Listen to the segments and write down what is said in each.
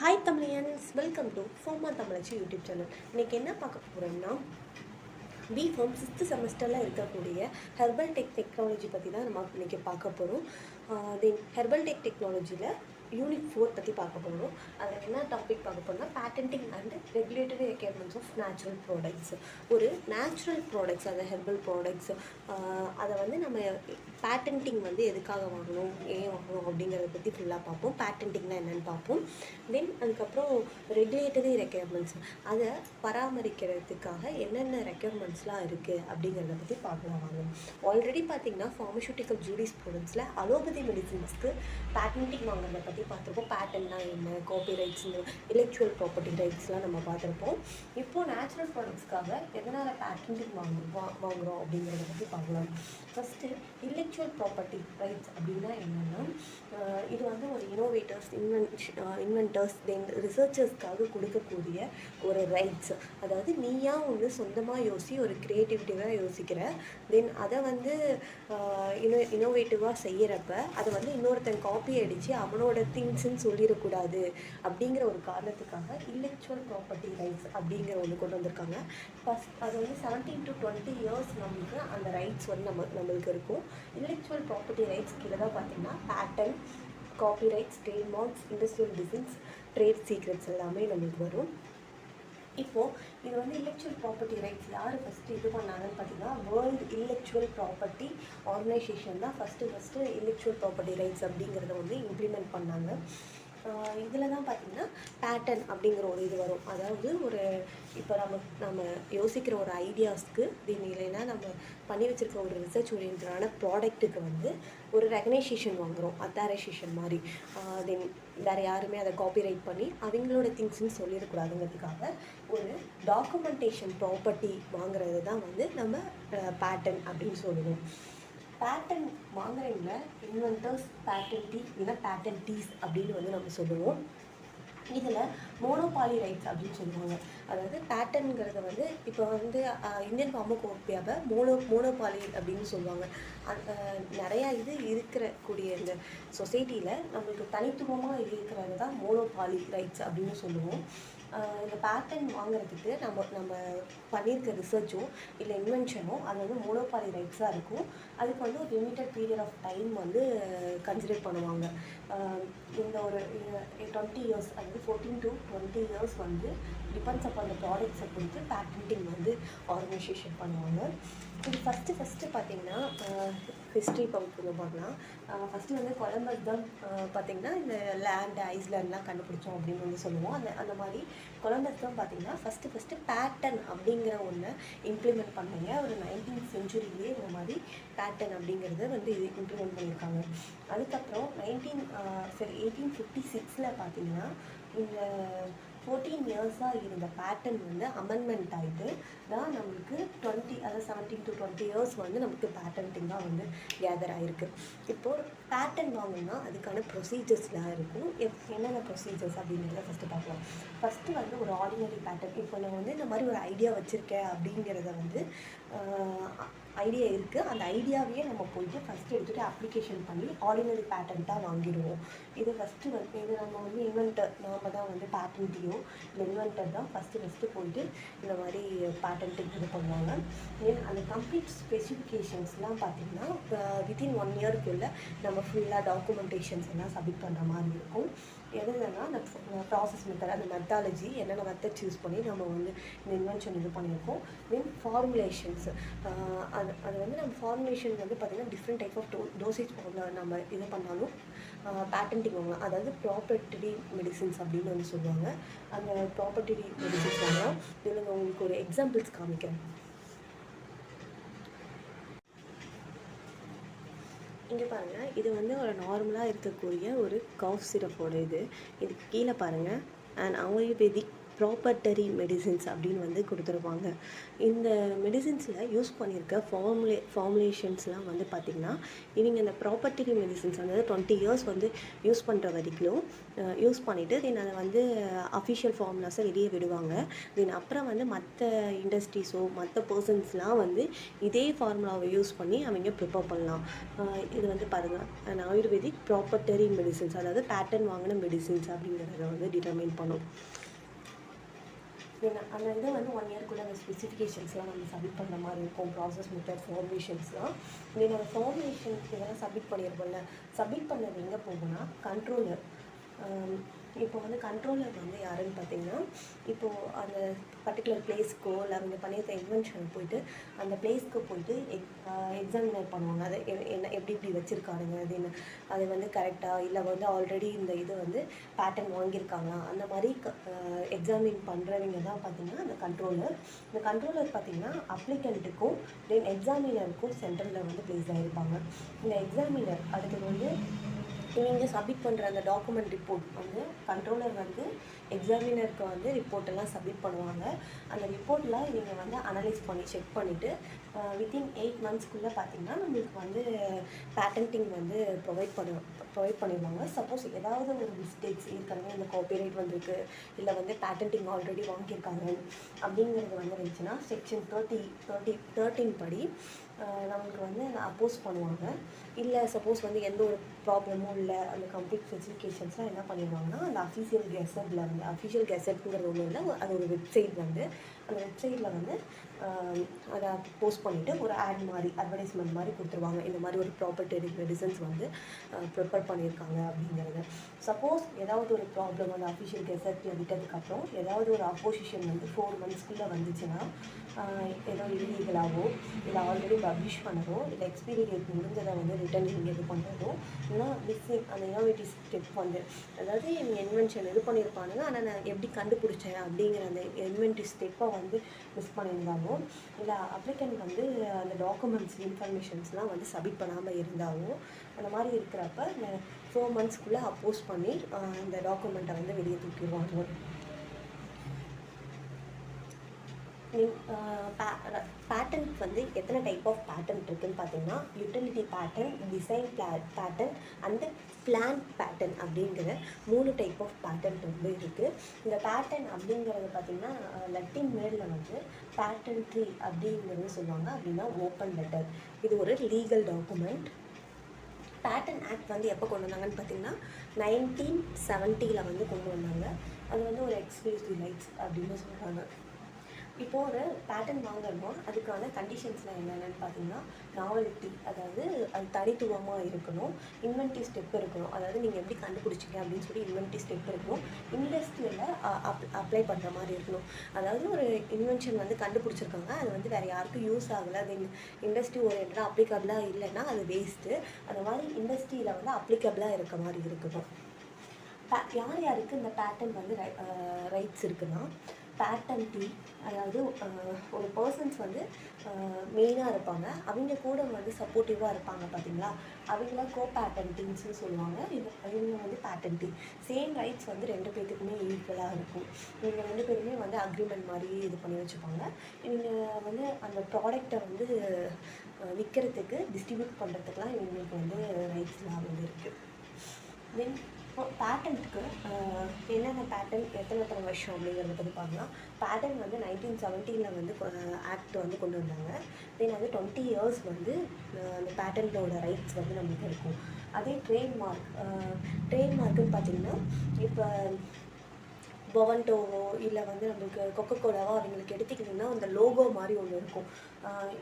Hi Tamilians, welcome to pharma Thamizhachi YouTube channel. இன்றைக்கி என்ன பார்க்க போகிறோம்னா, பிஃபார்ம் 6th செமஸ்டரில் இருக்கக்கூடிய ஹெர்பல் டெக்னாலஜி பற்றி தான் நம்ம இன்றைக்கி பார்க்க போகிறோம். தென் ஹெர்பல் டெக்னாலஜியில் யூனிட் 4 பற்றி பார்க்க போகிறோம். அதில் என்ன டாபிக் பார்க்க போகிறோம்னா, patenting and regulatory requirements of natural products. ஒரு நேச்சுரல் ப்ராடக்ட்ஸ், அந்த ஹெர்பல் ப்ராடக்ட்ஸ், அதை வந்து நம்ம பேட்டன்டிங் வந்து எதுக்காக வாங்கணும், ஏன் வாங்கணும் அப்படிங்கிறத பற்றி ஃபுல்லாக பார்ப்போம். பேட்டன்டிங்னா என்னென்னு பார்ப்போம். தென் அதுக்கப்புறம் ரெகுலேட்டரி ரெக்யர்மெண்ட்ஸ், அதை பராமரிக்கிறதுக்காக என்னென்ன ரெக்யர்மெண்ட்ஸ்லாம் இருக்குது அப்படிங்கிறத பற்றி பார்க்கலாம் வாங்க. ஆல்ரெடி பார்த்திங்கன்னா ஃபார்மசூட்டிக்கல் ஜூடிஸ் ப்ராடக்ட்ஸில் அலோபதி மெடிசின்ஸ்க்கு பேட்டன்டிங் வாங்குறத பற்றி பார்த்துருப்போம். பேட்டன்னா என்ன, காப்பி ரைட்ஸ், இந்த இன்டெலெக்சுவல் ப்ராப்பர்ட்டி ரைட்ஸ்லாம் நம்ம பார்த்துருப்போம். இப்போது நேச்சுரல் ப்ராடக்ட்ஸ்க்காக எதனால் பேட்டன்டிங் வாங்குகிறோம் அப்படிங்கிறத பற்றி பார்க்கலாம். ஃபஸ்ட்டு இன்டெலெக்சுவல் ப்ராப்பர்ட்டி ரைட்ஸ் அப்படின்னா என்னென்னா, இது வந்து ஒரு இனோவேட்டர்ஸ், இன்வென்டர்ஸ், தென் ரிசர்ச்சர்ஸ்க்காக கொடுக்கக்கூடிய ஒரு ரைட்ஸ். அதாவது நீயா ஒன்று சொந்தமாக ஒரு க்ரியேட்டிவிட்டிவாக யோசிக்கிற, தென் அதை வந்து இனோவேட்டிவாக செய்கிறப்ப அதை வந்து இன்னொருத்தன் காப்பி அடித்து அவனோட திங்ஸ்ன்னு சொல்லிடக்கூடாது அப்படிங்கிற ஒரு காரணத்துக்காக இன்டெலெக்சுவல் ப்ராப்பர்ட்டி ரைட்ஸ் அப்படிங்கிற ஒன்று கொண்டு வந்திருக்காங்க. ஃபஸ்ட் அது வந்து 17 to 20 years நம்மளுக்கு அந்த ரைட்ஸ் வந்து நம்மளுக்கு இருக்கும். இன்டெலெக்சுவல் ப்ராப்பர்ட்டி ரைட்ஸ் கீழே தான் பார்த்திங்கன்னா patent, copyrights, trademarks, industrial designs, trade secrets எல்லாமே நம்மளுக்கு வரும். இப்போது இது வந்து இன்டெலெக்சுவல் ப்ராப்பர்ட்டி ரைட்ஸ் யார் ஃபஸ்ட்டு இது பண்ணாங்கன்னு பார்த்தீங்கன்னா, வேர்ல்டு இன்டெலெக்சுவல் ப்ராப்பர்ட்டி ஆர்கனைசேஷன் தான் ஃபஸ்ட்டு இன்டெலெக்சுவல் ப்ராப்பர்ட்டி ரைட்ஸ் அப்படிங்கிறத வந்து இம்ப்ளிமெண்ட் பண்ணாங்க. இதில் தான் பார்த்திங்கன்னா பேட்டன் அப்படிங்கிற ஒரு இது வரும். அதாவது ஒரு இப்போ நம்ம யோசிக்கிற ஒரு ஐடியாஸ்க்கு, தென் இல்லைன்னா நம்ம பண்ணி வச்சுருக்க ஒரு ரிசர்ச் ஓரியன்டான ப்ராடக்ட்டுக்கு வந்து ஒரு ரெகனைசேஷன் வாங்குகிறோம், அத்தாரைசேஷன் மாதிரி. தென் வேறு யாருமே அதை காப்பிரைட் பண்ணி அவங்களோட திங்ஸ்ன்னு சொல்லிடக்கூடாதுங்கிறதுக்காக ஒரு டாக்குமெண்டேஷன் ப்ராப்பர்ட்டி வாங்குறது தான் வந்து நம்ம பேட்டன் அப்படின்னு சொல்லுவோம். பேட்டன் வாங்குறவங்க இன்வென்டர்ஸ், பேட்டன்டி இல்லைன்னா பேட்டன்டீஸ் அப்படின்னு வந்து நம்ம சொல்லுவோம். இதில் மோனோபாலி ரைட்ஸ் அப்படின்னு சொல்லுவாங்க. அதாவது பேட்டன்ங்கிறத வந்து இப்போ வந்து இந்தியன் ஃபார்மகோபியாவை மோனோபாலி அப்படின்னு சொல்லுவாங்க. நிறையா இது இருக்கக்கூடிய இந்த சொசைட்டியில் நம்மளுக்கு தனித்துவமாக இருக்கிறது தான் மோனோபாலி ரைட்ஸ் அப்படின்னு சொல்லுவோம். இந்த பேட்டன் வாங்குறதுக்கு நம்ம பண்ணியிருக்க ரிசர்ச்சோ இல்லை இன்வென்ஷனோ அது வந்து மோனோபாலி ரைட்ஸாக இருக்கும். அதுக்கு வந்து ஒரு லிமிட்டட் பீரியட் ஆஃப் டைம் வந்து கன்சிடர் பண்ணுவாங்க. இந்த ஒரு 20 years, அதாவது 14 to 20 years வந்து டிபெண்ட்ஸ் அப்பான் அந்த ப்ராடக்ட்ஸை பொறுத்து பேட்டன்டிங் வந்து ஆர்கனைசேஷன் பண்ணுவாங்க. இது ஃபஸ்ட்டு பார்த்திங்கன்னா ஹிஸ்ட்ரி பகுதியில் பார்க்கலாம். ஃபஸ்ட்டு வந்து கொலம்பஸ் தான் பார்த்திங்கன்னா இந்த லேண்ட், ஐஸ்லேண்ட்லாம் கண்டுபிடிச்சோம் அப்படின்னு வந்து சொல்லுவோம். அந்த மாதிரி கொலம்பஸ் தான் பார்த்திங்கன்னா ஃபஸ்ட்டு பேட்டன் அப்படிங்கிற ஒன்று இம்ப்ளிமெண்ட் பண்ணாங்க. ஒரு 19th century இந்த மாதிரி பேட்டன் அப்படிங்கிறத வந்து இது இம்ப்ளிமெண்ட் பண்ணியிருக்காங்க. அதுக்கப்புறம் 1856 பார்த்திங்கன்னா இந்த 14 years இருந்த பேட்டன் வந்து அமெண்ட்மெண்ட் ஆகிட்டு தான் நம்மளுக்கு 17 to 20 years வந்து நமக்கு பேட்டன்டிங்காக வந்து கேதர் ஆகிருக்கு. இப்போது பேட்டன் வாங்கணும்னா அதுக்கான ப்ரொசீஜர்ஸ்லாம் இருக்கும். என்னென்ன ப்ரொசீஜர்ஸ் அப்படிங்கிறத ஃபஸ்ட்டு பார்க்கலாம். ஃபஸ்ட்டு வந்து ஒரு ஆர்டினரி பேட்டன். இப்போ நான் வந்து இந்த மாதிரி ஒரு ஐடியா வச்சுருக்கேன் அப்படிங்கிறத வந்து ஐடியா இருக்குது, அந்த ஐடியாவையே நம்ம போயிட்டு ஃபஸ்ட்டு எடுத்துகிட்டு அப்ளிகேஷன் பண்ணி ஆர்டினரி பேட்டன்ட்டாக வாங்கிடுவோம். இது ஃபஸ்ட்டு வந்து இது நம்ம வந்து இன்வென்டர், நாம் தான் வந்து பேட்டன்ட்டியோ இல்லை இன்வென்டர் தான் ஃபஸ்ட்டு போயிட்டு இந்த மாதிரி பேட்டன்ட்டுக்கு இது பண்ணுவாங்க. தென் அந்த கம்ப்ளீட் ஸ்பெசிஃபிகேஷன்ஸ்லாம் பார்த்திங்கன்னா வித்தின் 1 yearக்குள்ளே நம்ம ஃபுல்லாக டாக்குமெண்டேஷன்ஸ் எல்லாம் சப்மிட் பண்ணுற மாதிரி இருக்கும். எதுனா அந்த ப்ராசஸ் மெத்தட், அந்த மெத்தாலஜி என்னென்ன மெத்தட்ஸ் யூஸ் பண்ணி நம்ம வந்து இந்த இன்வென்ஷன் இது பண்ணியிருக்கோம். தென் ஃபார்முலேஷன்ஸ், அது வந்து நம்ம ஃபார்முலேஷன் வந்து பார்த்திங்கன்னா டிஃப்ரெண்ட் டைப் ஆஃப் டோசேஜ் நம்ம இது பண்ணாலும் பேட்டன்டிங் வாங்கலாம். அதாவது ப்ராப்பர்ட்டி மெடிசின்ஸ் அப்படின்னு வந்து சொல்லுவாங்க. அந்த ப்ராப்பர்ட்டி மெடிசின்ஸ் வாங்கலாம். இதில் நான் உங்களுக்கு ஒரு எக்ஸாம்பிள்ஸ் காமிக்கிறேன். இங்கே பாருங்கள், இது வந்து ஒரு நார்மலாக இருக்கக்கூடிய ஒரு காஃப் சிரப்போட இதுக்கு கீழே பாருங்கள், அண்ட் ஆயுர்வேதிக் ப்ராப்பர்ட்டரி மெடிசின்ஸ் அப்படின்னு வந்து கொடுத்துருப்பாங்க. இந்த மெடிசின்ஸில் யூஸ் பண்ணியிருக்க ஃபார்முலேஷன்ஸ்லாம் வந்து பார்த்திங்கன்னா, இவங்க இந்த ப்ராப்பர்ட்டரி மெடிசின்ஸ் அதாவது 20 இயர்ஸ் வந்து யூஸ் பண்ணுற வரைக்கும் யூஸ் பண்ணிவிட்டு தென் அதை வந்து அஃபிஷியல் ஃபார்முலாஸை வெளியே விடுவாங்க. தென் அப்புறம் வந்து மற்ற இண்டஸ்ட்ரீஸோ மற்ற பர்சன்ஸ்லாம் வந்து இதே ஃபார்முலாவை யூஸ் பண்ணி அவங்க ப்ரிப்பேர் பண்ணலாம். இது வந்து பாருங்கள், ஆயுர்வேதிக் ப்ராப்பர்ட்டரி மெடிசின்ஸ் அதாவது பேட்டர்ன் வாங்கின மெடிசின்ஸ் அப்படிங்கிறத வந்து டிட்டர்மைன் பண்ணும். அந்த இதை வந்து 1 இயர்க்குள்ள அந்த ஸ்பெசிஃபிகேஷன்ஸ்லாம் நம்ம சப்மிட் பண்ணுற மாதிரி இருக்கும். ப்ராசஸ் மெத்தட் ஃபார்முலேஷன்ஸ்லாம் என்னோடய ஃபார்முலேஷன் இதெல்லாம் சப்மிட் பண்ணியிருப்போம்ல, சப்மிட் பண்ணது எங்கே போகும்னா கண்ட்ரோலர். இப்போ வந்து கண்ட்ரோலர் வந்து யாருன்னு பார்த்தீங்கன்னா, இப்போது அந்த பர்டிகுலர் பிளேஸ்க்கோ இல்லை அவங்க பண்ணியிருக்க இன்வென்ஷன் போயிட்டு அந்த பிளேஸ்க்கு போயிட்டு எக்ஸாமினர் பண்ணுவாங்க. அதை என்ன எப்படி வச்சுருக்கானுங்க, அது வந்து கரெக்டாக இல்லை வந்து ஆல்ரெடி இந்த இது வந்து பேட்டர்ன் வாங்கியிருக்காங்களா, அந்த மாதிரி எக்ஸாமின் பண்ணுறவங்க தான் பார்த்திங்கன்னா அந்த கண்ட்ரோலர். இந்த கண்ட்ரோலர் பார்த்திங்கன்னா அப்ளிகண்ட்டுக்கும் தென் எக்ஸாமினருக்கும் சென்டரில் வந்து ப்ளேஸ் ஆகிருப்பாங்க. இந்த எக்ஸாமினர் அடுத்தது வந்து இவங்க சப்மிட் பண்ணுற அந்த டாக்குமெண்ட் ரிப்போர்ட் வந்து கண்ட்ரோலர் வந்து எக்ஸாமினருக்கு வந்து ரிப்போர்ட்டெல்லாம் சப்மிட் பண்ணுவாங்க. அந்த ரிப்போர்ட்லாம் இவங்க வந்து அனலைஸ் பண்ணி செக் பண்ணிவிட்டு வித்தின் 8 மந்த்ஸ்க்குள்ளே பார்த்திங்கன்னா நம்மளுக்கு வந்து பேட்டன்ட்டிங் வந்து ப்ரொவைட் பண்ணிடுவாங்க. சப்போஸ் ஏதாவது ஒரு மிஸ்டேக்ஸ் ஏற்கனவே இந்த காப்பிரைட் வந்திருக்கு இல்லை வந்து பேட்டன்ட்டிங் ஆல்ரெடி வாங்கியிருக்காங்க அப்படிங்கிறது வந்து இருந்துச்சுன்னா செக்ஷன் 13 படி நம்மளுக்கு வந்து அப்போஸ் பண்ணுவாங்க. இல்லை சப்போஸ் வந்து எந்த ஒரு ப்ராப்ளமும் இல்லை, அந்த கம்ப்ளீட் ஸ்பெசிஃபிகேஷன்ஸ்லாம் என்ன பண்ணிடுவாங்கன்னா அந்த அஃபிஷியல் கெசட்ங்கிறது ஒன்று இல்லை, அது ஒரு வெப்சைட் வந்து அந்த வெப்சைட்டில் வந்து அதை போஸ்ட் பண்ணிவிட்டு ஒரு ஆட் மாதிரி அட்வர்டைஸ்மெண்ட் மாதிரி கொடுத்துருவாங்க. இந்த மாதிரி ஒரு ப்ராப்பர்ட்டரி மெடிசன்ஸ் வந்து ப்ரிப்பேர் பண்ணியிருக்காங்க அப்படிங்கிறது. சப்போஸ் ஏதாவது ஒரு ப்ராப்ளம் அந்த அஃபிஷியல் கெசட்டில் விட்டதுக்கப்புறம் ஏதாவது ஒரு அப்போசிஷன் வந்து 4 மந்த்ஸ்க்குள்ளே வந்துச்சுன்னா ஏதோ இல்லீகலாகவோ இல்லை ஆல்ரெடி பப்ளிஷ் பண்ணதோ இல்லை எக்ஸ்பீரி டேட் முடிஞ்சதை வந்து ரிட்டன் நீங்கள் இது பண்ணுறதோ இல்லைனா மிஸ்ஸிங் அந்த இன்னோவேட்டிவ் ஸ்டெப் வந்து அதாவது இன்வென்ஷன் இது பண்ணியிருப்பானுங்க ஆனால் நான் எப்படி கண்டுபிடிச்சேன் அப்படிங்கிற அந்த இன்வென்டிவ் ஸ்டெப்பை வந்து மிஸ் பண்ணியிருந்தாலும் இல்லை அப்ளிகண்ட் வந்து அந்த டாக்குமெண்ட்ஸ் இன்ஃபர்மேஷன்ஸ்லாம் வந்து சப்மிட் பண்ணாமல் இருந்தாலும் அந்த மாதிரி இருக்கிறப்ப இந்த 4 மந்த்ஸ்க்குள்ளே அப்போஸ் பண்ணி இந்த டாக்குமெண்ட்டை வந்து வெளியே தூக்கிடுவாங்க. பேட்டன்ட் வந்து எத்தனை டைப் ஆஃப் பேட்டன்ட் இருக்குதுன்னு பார்த்தீங்கன்னா utility pattern, design pattern and plan pattern அப்படிங்கிற 3 டைப் ஆஃப் பேட்டன்ட் வந்து இருக்குது. இந்த பேட்டர்ன் அப்படிங்கிறது பார்த்திங்கன்னா லட்டின் வேர்டில் வந்து பேட்டன்ட்ரி அப்படிங்கிறது சொல்லுவாங்க. அப்படின்னா ஓப்பன் லெட்டர். இது ஒரு லீகல் டாக்குமெண்ட். பேட்டன் ஆக்ட் வந்து எப்போ கொண்டு வந்தாங்கன்னு பார்த்தீங்கன்னா 1970 வந்து கொண்டு வந்தாங்க. அது வந்து ஒரு எக்ஸ்க்ளூசிவ் ரைட்ஸ் அப்படின்னு சொல்கிறாங்க. இப்போது ஒரு பேட்டன் வாங்கணுமோ அதுக்கான கண்டிஷன்ஸ்லாம் என்னென்னு பார்த்தீங்கன்னா நாவல்ட்டி, அதாவது அது தனித்துவமாக இருக்கணும். இன்வென்டிவ் ஸ்டெப் இருக்கணும், அதாவது நீங்கள் எப்படி கண்டுபிடிச்சிங்க அப்படின்னு சொல்லி இன்வென்டிவ் ஸ்டெப் இருக்கணும். இண்டஸ்ட்ரியில் அப்ளை பண்ணுற மாதிரி இருக்கணும். அதாவது ஒரு இன்வென்ஷன் வந்து கண்டுபிடிச்சிருக்காங்க, அது வந்து வேறு யாருக்கும் யூஸ் ஆகலை, அது இண்டஸ்ட்ரி ஓரியன்டாக அப்ளிகபிளாக இல்லைன்னா அது வேஸ்ட்டு. அந்த மாதிரி இண்டஸ்ட்ரியில் வந்து அப்ளிகபிளாக இருக்க மாதிரி இருக்கணும். யாருக்கு இந்த பேட்டன் வந்து ரைட்ஸ் இருக்குன்னா பேட்டன்டி, அதாவது ஒரு பர்சன்ஸ் வந்து மெயினாக இருப்பாங்க, அவங்க கூட வந்து சப்போர்ட்டிவாக இருப்பாங்க பார்த்தீங்களா, அவங்கள கோ பேட்டன்டின்னு சொல்லுவாங்க. இவங்க வந்து பேட்டன்டி. சேம் ரைட்ஸ் வந்து 2 பேர்த்துக்குமே ஈக்குவலாக இருக்கும். இவங்க 2 பேருமே வந்து அக்ரிமெண்ட் மாதிரி இது பண்ணி வச்சுப்பாங்க. இவங்க வந்து அந்த ப்ராடக்டை வந்து விற்கிறதுக்கு டிஸ்ட்ரிபியூட் பண்ணுறதுக்குலாம் இவங்களுக்கு வந்து ரைட்ஸ்லாம் வந்து இருக்குது. தென் பேட்டன்ட்டுக்கு என்னென்ன பேட்டன் எத்தனை வருஷம் அப்படிங்கிறத பற்றி பார்க்கலாம். பேட்டன் வந்து 1970 வந்து ஆக்ட் வந்து கொண்டு வந்தாங்க. தென் வந்து 20 இயர்ஸ் வந்து அந்த பேட்டன்ட்டோட ரைட்ஸ் வந்து நமக்கு இருக்கும். அதே ட்ரேட்மார்க்குன்னு பார்த்திங்கன்னா இப்போ பொவன்டோவோ இல்லை வந்து நம்மளுக்கு கொக்கோகோலாவோ அவங்களுக்கு எடுத்துக்கிட்டிங்கன்னா அந்த லோகோ மாதிரி ஒன்று இருக்கும்.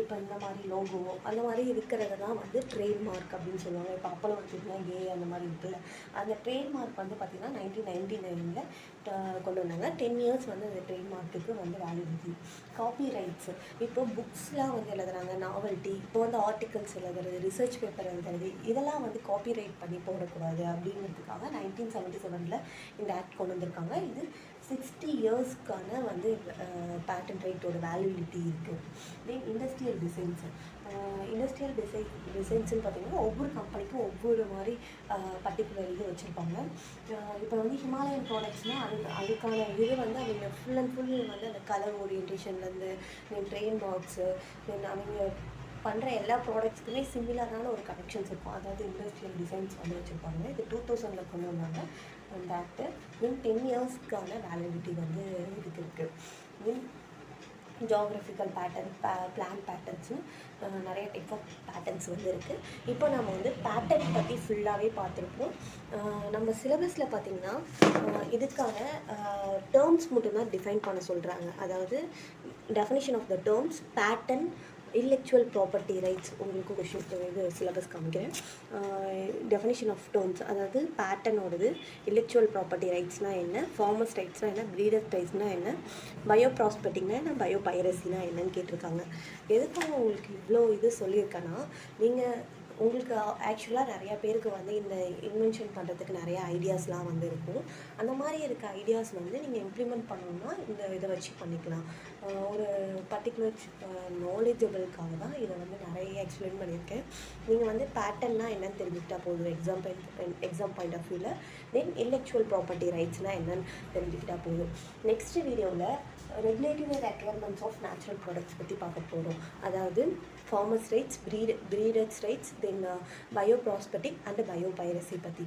இப்போ இந்த மாதிரி லோகோ அந்த மாதிரி இருக்கிறது தான் வந்து ட்ரேட்மார்க் அப்படின்னு சொல்லுவாங்க. இப்போ அப்போலோ வச்சுருந்தா அந்த மாதிரி இருக்குல்ல, அந்த ட்ரேட்மார்க் வந்து பார்த்திங்கன்னா 1999 கொண்டு வந்தாங்க. 10 இயர்ஸ் வந்து அந்த ட்ரேட்மார்க்குக்கு வந்து வேலிடிட்டி. காப்பி ரைட்ஸு, இப்போ புக்ஸ்லாம் வந்து எழுதுறாங்க, நாவல்ட்டி, இப்போ வந்து ஆர்டிகல்ஸ் எழுதுறது, ரிசர்ச் பேப்பர் எழுதுறது, இதெல்லாம் வந்து காப்பி ரைட் பண்ணி போடக்கூடாது அப்படிங்கிறதுக்காக 1977 இந்த ஆக்ட் கொண்டு வந்திருக்காங்க. இது 60 இயர்ஸ்க்கான வந்து பேட்டன் ரைட்டோட வேலிடிட்டி இருக்குது. தென் இண்டஸ்ட்ரியல் டிசைன்ஸ்னு பார்த்திங்கன்னா ஒவ்வொரு கம்பெனிக்கும் ஒவ்வொரு மாதிரி பர்டிகுலர் இது வச்சுருப்பாங்க. இப்போ வந்து ஹிமாலயன் ப்ராடக்ட்ஸ்னால் அதுக்கான இது வந்து அவங்க ஃபுல் அண்ட் ஃபுல் வந்து அந்த கலர் ஓரியன்டேஷன்லேருந்து தென் ட்ரெயின் பாக்ஸு தென் அவங்க பண்ணுற எல்லா ப்ராடக்ட்ஸ்க்குமே சிமிலரான ஒரு கனெக்ஷன்ஸ் இருக்கும். அதாவது இண்டஸ்ட்ரியல் டிசைன்ஸ் வந்து வச்சுருப்பாங்க. இது 2000 கொண்டு வந்தாங்க அந்த ஆக்ட்டு. தென் 10 இயர்ஸ்க்கான வேலிடிட்டி வந்து இதுக்கு இருக்குது. தென் ஜியோகிராஃபிக்கல் பேட்டர்ன், பிளான் பேட்டர்ன்ஸு நிறைய டைப் ஆஃப் பேட்டர்ன்ஸ் வந்து இருக்குது. இப்போ நம்ம வந்து பேட்டர்ன் பற்றி ஃபுல்லாகவே பார்த்துருப்போம். நம்ம சிலபஸில் பார்த்திங்கன்னா இதுக்கான டேர்ம்ஸ் மட்டும்தான் டிஃபைன் பண்ண சொல்கிறாங்க. அதாவது definition of the terms, patent, intellectual property rights. உங்களுக்கு கொஷின் இது சிலபஸ் காமிக்கிறேன். டெஃபினிஷன் ஆஃப் டேர்ம்ஸ், அதாவது பேட்டர்னோடது, இன்டெலெக்சுவல் ப்ராப்பர்ட்டி ரைட்ஸ்னால் என்ன, ஃபார்மர்ஸ் ரைட்ஸ்னால் என்ன, ப்ரீடர்ஸ் ரைட்ஸ்னால் என்ன, பயோ ப்ராஸ்பெக்டிங்னா என்ன, பயோ பைரசினா என்னன்னு கேட்டிருக்காங்க. எதுக்காக உங்களுக்கு இவ்வளோ இது சொல்லியிருக்கேன்னா, நீங்கள் உங்களுக்கு ஆக்சுவலாக நிறையா பேருக்கு வந்து இந்த இன்வென்ஷன் பண்ணுறதுக்கு நிறைய ஐடியாஸ்லாம் வந்து இருக்கும். அந்த மாதிரி இருக்க ஐடியாஸ் வந்து நீங்கள் இம்ப்ளிமெண்ட் பண்ணணுன்னா இந்த இதை வச்சு பண்ணிக்கலாம். ஒரு பர்டிகுலர் நாலேஜபிளுக்காக தான் இதை வந்து நிறைய எக்ஸ்பிளைன் பண்ணியிருக்கேன். நீங்கள் வந்து பேட்டர்ன்னா என்னன்னு தெரிஞ்சுக்கிட்டா போதும் எக்ஸாம் பாயிண்ட் ஆஃப் வியூவில். தென் இன்டெலெக்சுவல் ப்ராப்பர்ட்டி ரைட்ஸ்னால் என்னன்னு தெரிஞ்சுக்கிட்டா போதும். நெக்ஸ்ட் வீடியோவில் regulatory requirements of natural products பற்றி பார்க்க போகிறோம். அதாவது farmers rights, breeders rights, then bioprospecting and biopiracy பற்றி.